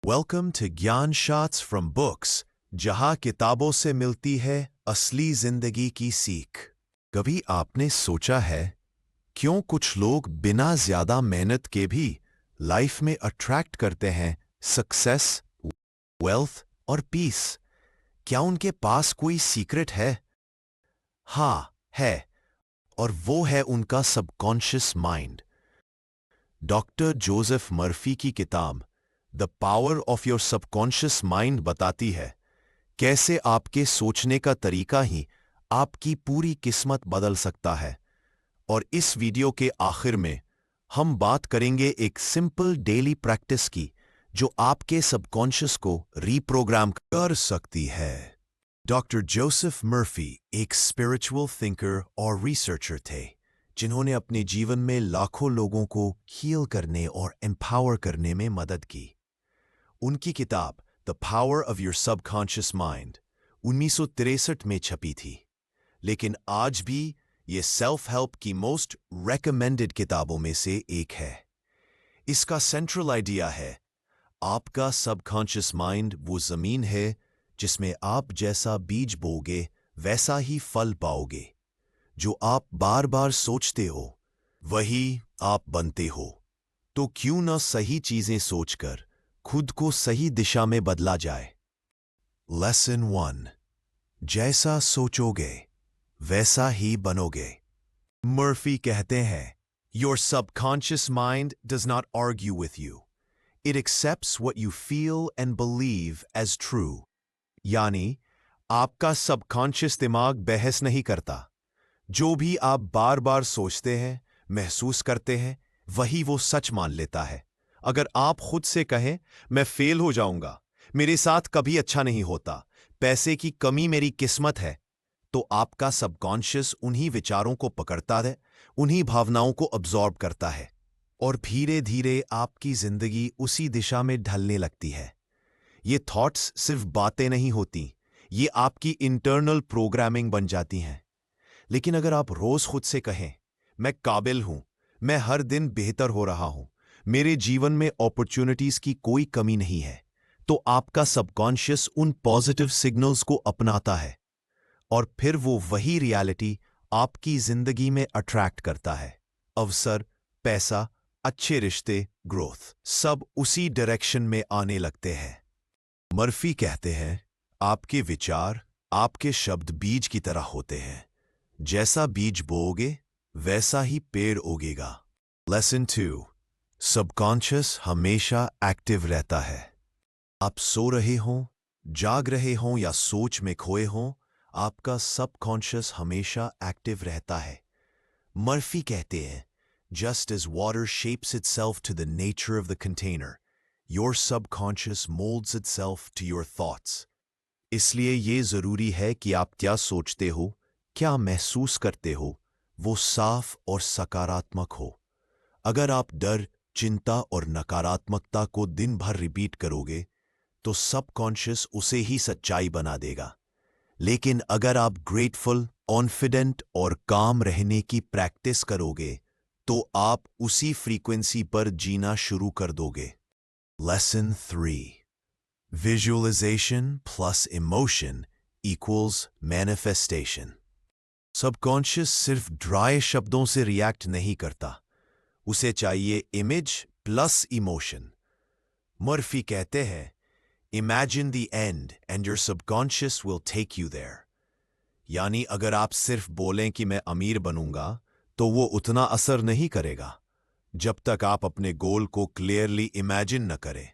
Welcome to ज्ञान shots from books, जहां किताबों से मिलती है असली जिंदगी की सीख। कभी आपने सोचा है क्यों कुछ लोग बिना ज्यादा मेहनत के भी लाइफ में अट्रैक्ट करते हैं सक्सेस, वेल्थ और पीस? क्या उनके पास कोई सीक्रेट है? हाँ, है, और वो है उनका subconscious mind. Doctor Joseph Murphy की किताब the power of your subconscious mind बताती है कैसे आपके सोचने का तरीका ही आपकी पूरी किस्मत बदल सकता है। और इस वीडियो के आखिर में हम बात करेंगे एक सिंपल डेली प्रैक्टिस की जो आपके सबकॉन्शियस को रीप्रोग्राम कर सकती है। डॉक्टर जोसेफ मर्फी एक स्पिरिचुअल थिंकर और रिसर्चर थे जिन्होंने अपने जीवन में लाखों लोगों को हील करने और एम्पावर करने में मदद की। उनकी किताब the power of your subconscious mind 1963 में छपी थी, लेकिन आज भी ये सेल्फ हेल्प की मोस्ट रेकमेंडेड किताबों में से एक है। इसका सेंट्रल आइडिया है आपका सबकॉन्शियस माइंड वो जमीन है जिसमें आप जैसा बीज बोगे वैसा ही फल पाओगे। जो आप बार बार सोचते हो वही आप बनते हो। तो क्यों न सही चीजें सोचकर खुद को सही दिशा में बदला जाए। लेसन 1, जैसा सोचोगे वैसा ही बनोगे। मर्फी कहते हैं your subconscious mind does not argue with you, it accepts what you feel and believe as true. यानी आपका सबकॉन्शियस दिमाग बहस नहीं करता। जो भी आप बार बार सोचते हैं, महसूस करते हैं, वही वो सच मान लेता है। अगर आप खुद से कहें मैं फेल हो जाऊंगा, मेरे साथ कभी अच्छा नहीं होता, पैसे की कमी मेरी किस्मत है, तो आपका सबकॉन्शियस उन्हीं विचारों को पकड़ता है, उन्हीं भावनाओं को अब्जॉर्ब करता है और धीरे धीरे आपकी जिंदगी उसी दिशा में ढलने लगती है। ये थॉट्स सिर्फ बातें नहीं होती, ये आपकी इंटरनल प्रोग्रामिंग बन जाती हैं। लेकिन अगर आप रोज खुद से कहें मैं काबिल हूं, मैं हर दिन बेहतर हो रहा हूं, मेरे जीवन में अपॉर्चुनिटीज की कोई कमी नहीं है, तो आपका सबकॉन्शियस उन पॉजिटिव सिग्नल्स को अपनाता है और फिर वो वही रियलिटी आपकी जिंदगी में अट्रैक्ट करता है। अवसर, पैसा, अच्छे रिश्ते, ग्रोथ सब उसी डायरेक्शन में आने लगते हैं। मर्फी कहते हैं आपके विचार आपके शब्द बीज की तरह होते हैं, जैसा बीज बोओगे वैसा ही पेड़ उगेगा। लेसन 2, सबकॉन्शियस हमेशा एक्टिव रहता है। आप सो रहे हों, जाग रहे हों या सोच में खोए हों, आपका सबकॉन्शियस हमेशा एक्टिव रहता है। मर्फी कहते हैं just as water shapes itself to the nature of the container, your subconscious moulds itself to your thoughts. इसलिए ये जरूरी है कि आप क्या सोचते हो, क्या महसूस करते हो, वो साफ और सकारात्मक हो। अगर आप डर, चिंता और नकारात्मकता को दिन भर रिपीट करोगे तो सबकॉन्शियस उसे ही सच्चाई बना देगा। लेकिन अगर आप ग्रेटफुल, कॉन्फिडेंट और काम रहने की प्रैक्टिस करोगे तो आप उसी फ्रीक्वेंसी पर जीना शुरू कर दोगे। Lesson 3, visualisation plus emotion equals manifestation. Subconscious सिर्फ ड्राई शब्दों से रिएक्ट नहीं करता, उसे चाहिए इमेज प्लस इमोशन। मर्फी कहते हैं imagine the end and your subconscious will take you there. यानी अगर आप सिर्फ बोलें कि मैं अमीर बनूंगा तो वो उतना असर नहीं करेगा जब तक आप अपने गोल को क्लियरली इमेजिन न करें।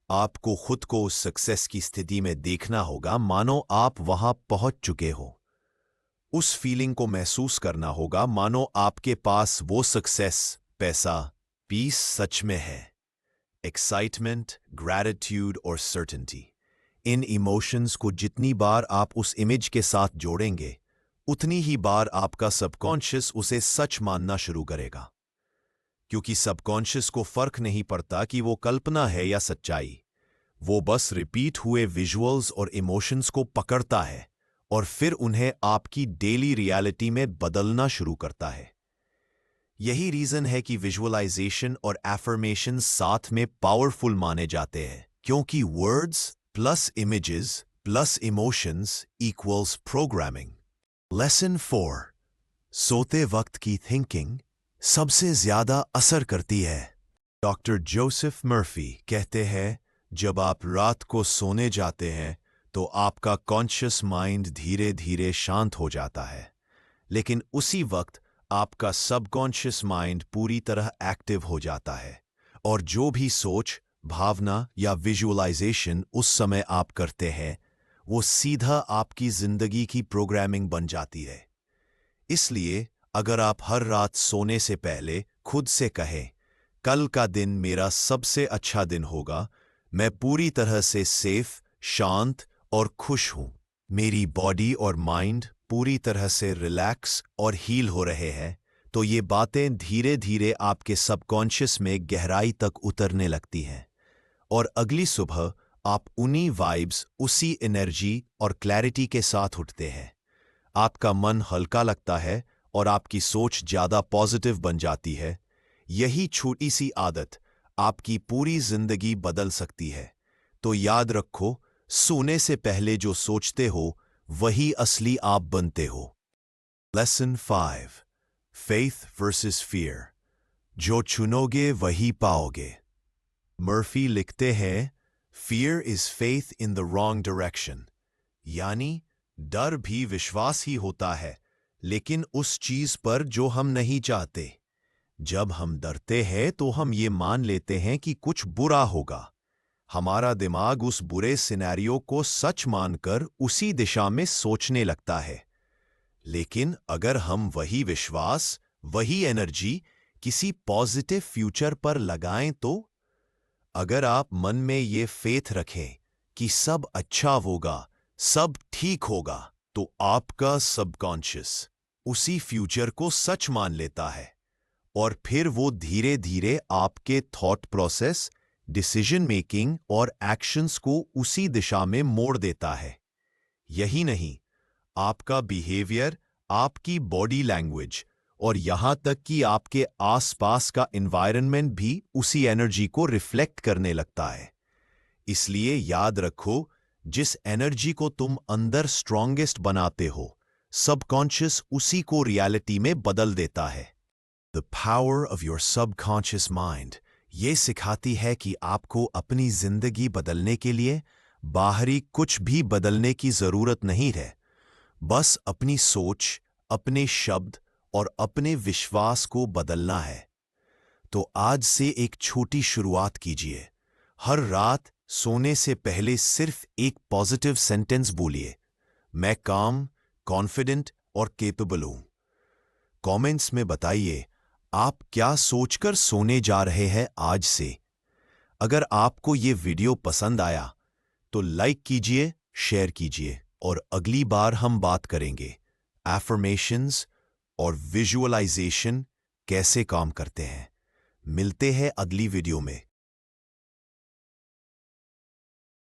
आपको खुद को उस सक्सेस की स्थिति में देखना होगा मानो आप वहां पहुंच चुके हो। उस फीलिंग को महसूस करना होगा मानो आपके पास वो सक्सेस, पैसा, पीस सच में है। एक्साइटमेंट, ग्रैटिट्यूड और सर्टेनिटी, इन इमोशंस को जितनी बार आप उस इमेज के साथ जोड़ेंगे उतनी ही बार आपका सबकॉन्शियस उसे सच मानना शुरू करेगा। क्योंकि सबकॉन्शियस को फर्क नहीं पड़ता कि वो कल्पना है या सच्चाई, वो बस रिपीट हुए विजुअल्स और इमोशंस को पकड़ता है और फिर उन्हें आपकी डेली रियलिटी में बदलना शुरू करता है। यही रीजन है कि विजुअलाइजेशन और एफर्मेशन साथ में पावरफुल माने जाते हैं, क्योंकि words plus images plus emotions equals programming. Lesson 4, सोते वक्त की थिंकिंग सबसे ज्यादा असर करती है। डॉक्टर जोसेफ मर्फी कहते हैं, जब आप रात को सोने जाते हैं तो आपका कॉन्शियस माइंड धीरे धीरे शांत हो जाता है, लेकिन उसी वक्त आपका सबकॉन्शियस माइंड पूरी तरह एक्टिव हो जाता है, और जो भी सोच, भावना या विजुअलाइजेशन उस समय आप करते हैं वो सीधा आपकी जिंदगी की प्रोग्रामिंग बन जाती है। इसलिए अगर आप हर रात सोने से पहले खुद से कहें, कल का दिन मेरा सबसे अच्छा दिन होगा, मैं पूरी तरह से सेफ, शांत और खुश हूं, मेरी बॉडी और माइंड पूरी तरह से रिलैक्स और हील हो रहे हैं, तो ये बातें धीरे धीरे आपके सबकॉन्शियस में गहराई तक उतरने लगती हैं, और अगली सुबह आप उन्हीं वाइब्स, उसी एनर्जी और क्लैरिटी के साथ उठते हैं। आपका मन हल्का लगता है और आपकी सोच ज़्यादा पॉजिटिव बन जाती है। यही छोटी सी आदत आपकी पूरी जिंदगी बदल सकती है। तो याद रखो, सोने से पहले जो सोचते हो वही असली आप बनते हो। Lesson 5, faith versus fear. जो चुनोगे वही पाओगे। मर्फी लिखते हैं, fear is faith in the wrong direction, यानी डर भी विश्वास ही होता है, लेकिन उस चीज पर जो हम नहीं चाहते। जब हम डरते हैं तो हम ये मान लेते हैं कि कुछ बुरा होगा। हमारा दिमाग उस बुरे सिनेरियो को सच मानकर उसी दिशा में सोचने लगता है। लेकिन अगर हम वही विश्वास, वही एनर्जी किसी पॉजिटिव फ्यूचर पर लगाएं, तो अगर आप मन में ये फेथ रखें कि सब अच्छा होगा, सब ठीक होगा, तो आपका सबकॉन्शियस उसी फ्यूचर को सच मान लेता है, और फिर वो धीरे धीरे आपके थॉट प्रोसेस, डिसीजन मेकिंग और एक्शंस को उसी दिशा में मोड़ देता है। यही नहीं, आपका बिहेवियर, आपकी बॉडी लैंग्वेज और यहां तक कि आपके आसपास का एनवायरनमेंट भी उसी एनर्जी को रिफ्लेक्ट करने लगता है। इसलिए याद रखो, जिस एनर्जी को तुम अंदर स्ट्रॉन्गेस्ट बनाते हो, सबकॉन्शियस उसी को रियलिटी में बदल देता है। The power of your subconscious mind ये सिखाती है कि आपको अपनी जिंदगी बदलने के लिए बाहरी कुछ भी बदलने की जरूरत नहीं है। बस अपनी सोच, अपने शब्द और अपने विश्वास को बदलना है। तो आज से एक छोटी शुरुआत कीजिए। हर रात सोने से पहले सिर्फ एक पॉजिटिव सेंटेंस बोलिए, मैं काम, कॉन्फिडेंट और केपेबल हूं। कमेंट्स में बताइए, आप क्या सोचकर सोने जा रहे हैं आज से। अगर आपको ये वीडियो पसंद आया तो लाइक कीजिए, शेयर कीजिए, और अगली बार हम बात करेंगे एफर्मेशंस और विजुअलाइजेशन कैसे काम करते हैं। मिलते हैं अगली वीडियो में।